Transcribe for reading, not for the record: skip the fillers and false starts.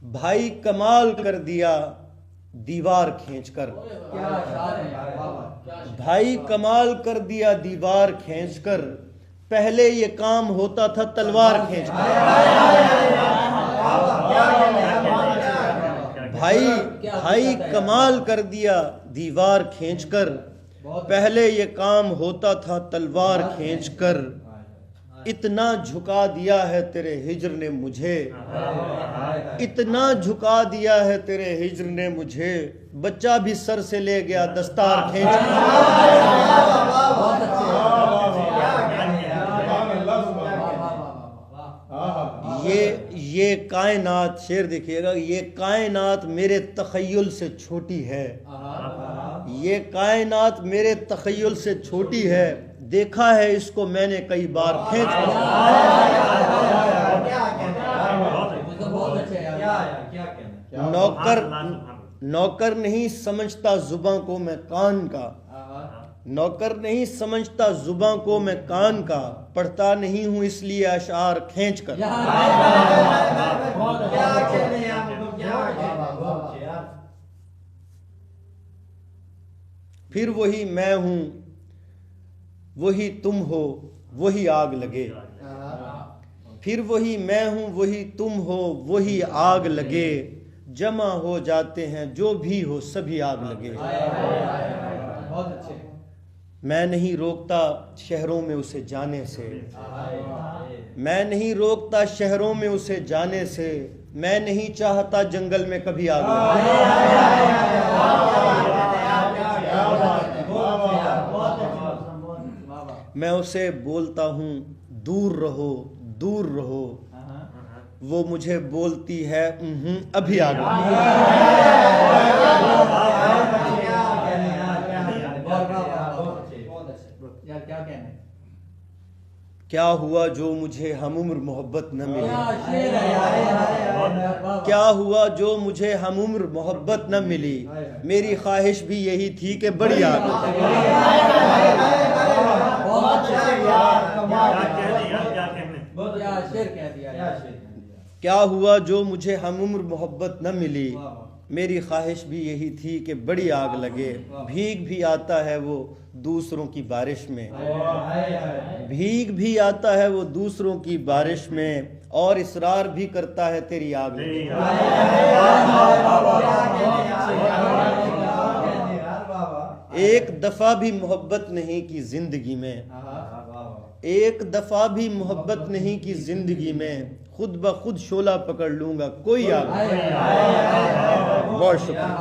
भाई कमाल कर दिया दीवार खींचकर। भाई कमाल कर दिया दीवार खींचकर, पहले ये काम होता था तलवार खींचकर। भाई कमाल कर दिया दीवार खींचकर, पहले ये काम होता था तलवार खींचकर। इतना झुका दिया है तेरे हिज्र ने मुझे, इतना झुका दिया है तेरे हिज्र ने मुझे, बच्चा भी सर से ले गया दस्तार खींच। ये कायनात, शेर देखिएगा, ये कायनात मेरे तखय्युल से छोटी है। ये कायनात मेरे तखय्युल से छोटी है, देखा है इसको मैंने कई बार खींच। नौकर नहीं समझता जुबां को मैं कान का, नौकर नहीं समझता जुबां को मैं कान का, पढ़ता नहीं हूं इसलिए अशआर खींच कर। फिर वही मैं हूं वही तुम हो वही आग लगे, फिर वही मैं हूं वही तुम हो वही आग लगे, जमा हो जाते हैं जो भी हो सभी आग लगे। मैं नहीं रोकता शहरों में उसे जाने से, मैं नहीं रोकता शहरों में उसे जाने से, मैं नहीं चाहता जंगल में कभी आग लगे। मैं उसे बोलता हूँ दूर रहो दूर रहो, वो मुझे बोलती है अभी आग लगे। क्या हुआ जो मुझे हमउम्र मोहब्बत न मिली, क्या हुआ जो मुझे हमउम्र मोहब्बत न मिली, मेरी ख्वाहिश भी यही थी कि बड़ी आग लगे। क्या हुआ जो मुझे हमउम्र मोहब्बत न मिली, मेरी ख्वाहिश भी यही थी कि बड़ी आग लगे। भीग भी आता है वो दूसरों की बारिश में, भीग भी आता है वो दूसरों की बारिश में, और इसरार भी करता है तेरी आग में। एक दफा भी मोहब्बत नहीं की जिंदगी में, एक दफा भी मोहब्बत नहीं की जिंदगी में, खुद ब खुद शोला पकड़ लूंगा कोई आग। बहुत शुक्रिया।